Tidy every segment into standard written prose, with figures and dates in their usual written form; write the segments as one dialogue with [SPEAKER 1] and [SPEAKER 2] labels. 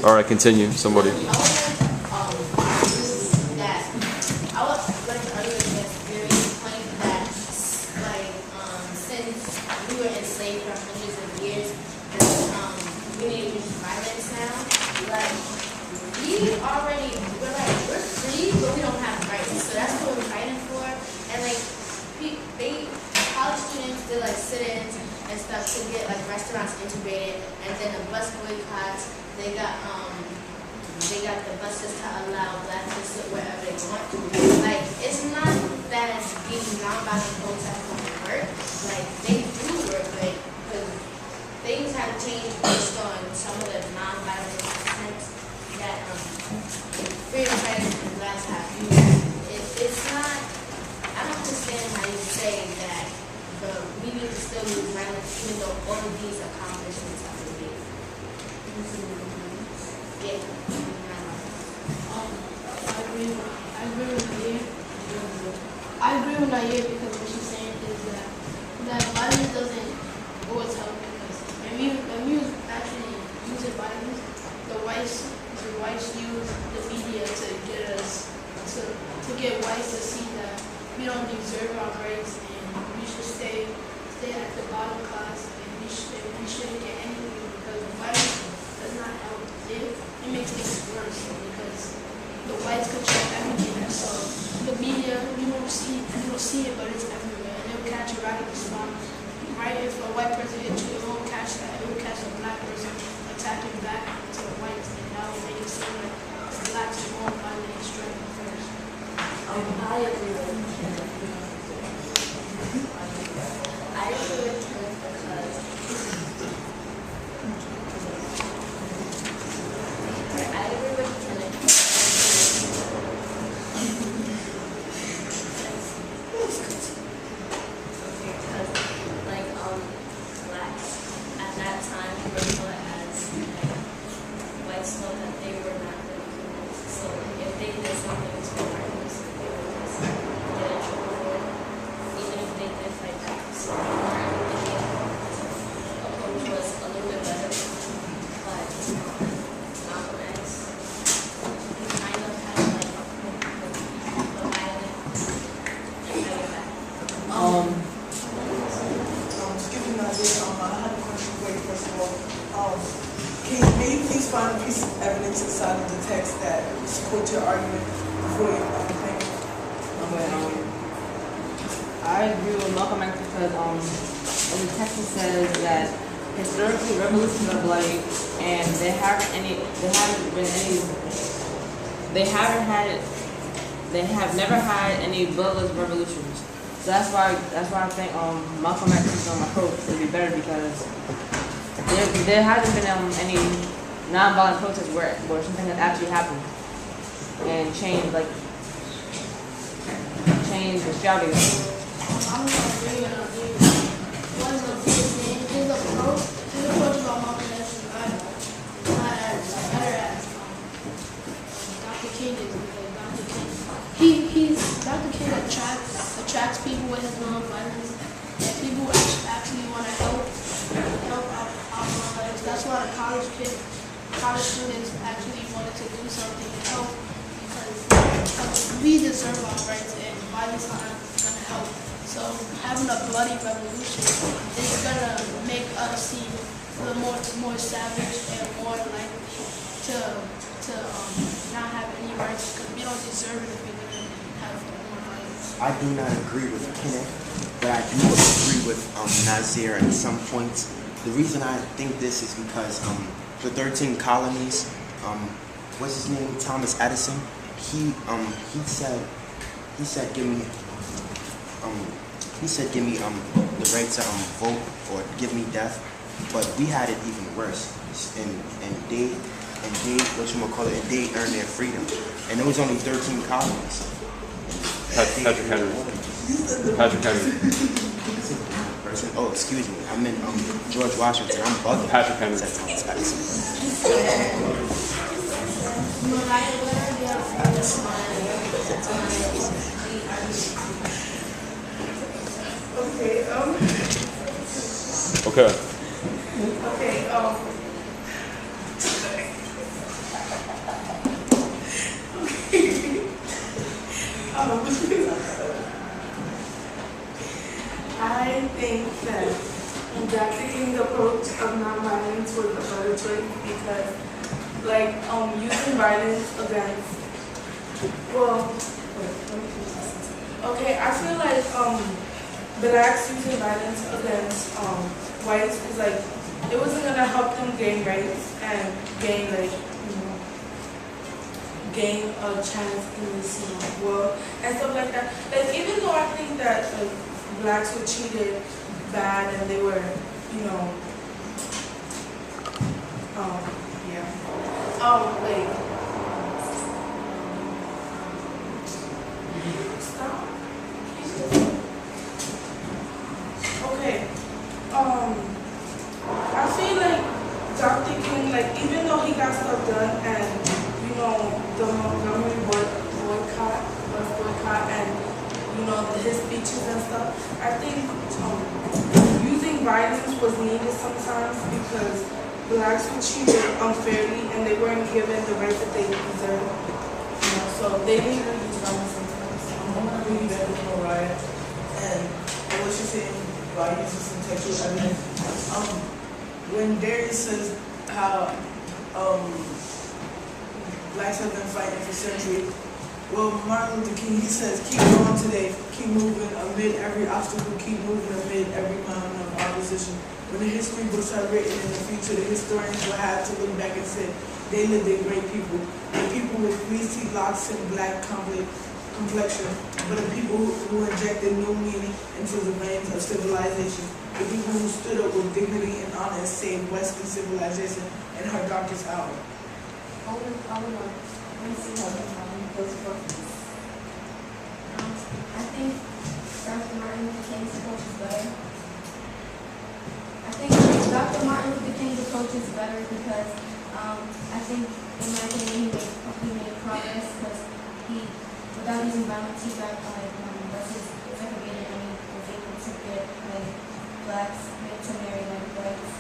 [SPEAKER 1] All right, continue. Somebody.
[SPEAKER 2] We're free, but we don't have rights. So that's what we're fighting for. And like, college students did like sit-ins and stuff to get like restaurants integrated, and then the bus boycotts. They got the buses to allow blacks to sit wherever they want to. Like, it's not that these nonviolent protests don't work. Like, they do work, like, because things have changed based on some of the nonviolent attempts that freedom fighters and blacks have used. It's not, I don't understand how you say that we need to still use violence even though all of these accomplishments have been made. Yeah.
[SPEAKER 3] I agree with Nair because what she's saying is that violence doesn't always help, because when we actually use violence, the whites use the media to get us to get whites to see that we don't deserve our rights and we should stay at the bottom class, and we shouldn't get anything, because violence does not help. It makes things worse because the whites control everything. So the media, you don't see it, but it's everywhere, and it'll catch you right at the spot. Right? If a white person hits you, it won't catch that. It will catch a black person attacking back to the whites, and that will make it seem like the blacks are more violent and striking first.
[SPEAKER 2] I agree with you. I agree with you because blacks at that time were thought as whites know that they were not good humans. So if they did something to whites, they would just get in trouble for it, even if they did fight back. So the approach was a little bit better, but Malcolm X, he kind of had like the violent and fight back.
[SPEAKER 4] I had a question for you first of all. May you please find a piece of evidence inside of the text that supports your argument before you think?
[SPEAKER 5] Okay, I agree with Malcolm X because in the text it says that historically revolutions are bloody, and they have never had any bloodless revolutions. So that's why I think Malcolm X's approach would be better, because there hasn't been any nonviolent protests where something has actually happened and changed the strategy.
[SPEAKER 3] I'm not agree with what is the thing? His approach about Malcolm X is not as better as Dr. King is, because Dr. King attracts people with his nonviolence, and people who actually want to help out nonviolence. That's why the college students actually wanted to do something to help, because we deserve our rights, and violence is not going to help. So having a bloody revolution is going to make us seem more savage and more likely to not have any rights, because we don't deserve it if we're going to have more rights.
[SPEAKER 6] I do not agree with Kenneth, but I do agree with Nazir at some points. The reason I think this is because the 13 colonies, what's his name, Thomas Edison, he said give me the right to vote or give me death, but we had it even worse, and they earned their freedom, and it was only 13 colonies.
[SPEAKER 1] Patrick Henry.
[SPEAKER 6] Oh, excuse me. I meant George Washington. I'm bugging.
[SPEAKER 1] Patrick Henry.
[SPEAKER 6] Said Thomas Edison.
[SPEAKER 1] Okay.
[SPEAKER 4] Okay.
[SPEAKER 7] because, like, using violence against, well, wait, let me finish this. Okay, I feel like, blacks using violence against, whites is like, it wasn't gonna help them gain rights and gain, like, gain a chance in this world and stuff like that. Like, even though I think that like blacks were treated bad and they were, wait. Stop. Okay. I feel like Dr. King, like, even though he got stuff done and the Montgomery boycott and, his speeches and stuff, I think using violence was needed sometimes because blacks were treated unfairly and they weren't given the rights that they deserved. So they needed to use violence sometimes.
[SPEAKER 4] I want to read that little riot and what you're saying about using some textual evidence. When Darius says how blacks have been fighting for centuries. Well, Martin Luther King, he says, keep going today, keep moving amid every obstacle, keep moving amid every mountain of opposition. When the history books are written in the future, the historians will have to look back and say, they lived a great people. The people with greasy locks and black complexion, but the people who injected new meaning into the veins of civilization. The people who stood up with dignity and honor and saved Western civilization in her darkest hour.
[SPEAKER 2] Let me see how goes for. I think Dr. Martin Luther King's approach is better. I think Dr. Martin Luther King's approach is better because I think, in my opinion, he made progress because without using violence, he got versus segregated. I mean, was able to get blacks to marry whites.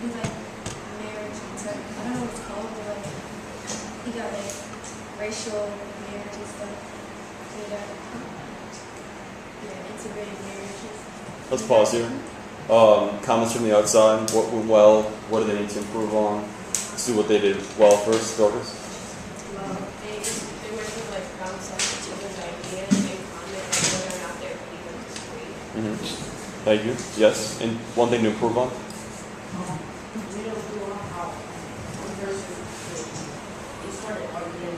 [SPEAKER 2] He's marriage to, I don't know what it's called, but he got racial marriage and stuff. He got integrated marriages.
[SPEAKER 1] Let's pause here. Comments from the outside. What went well? What do they need to improve on? Let's do what they did well first, Dorcas.
[SPEAKER 8] They were able to bounce off each other's ideas and comment on whether or not they're even disagree.
[SPEAKER 1] Thank you. Yes. And one thing to improve on?
[SPEAKER 9] We don't do how one person, they started arguing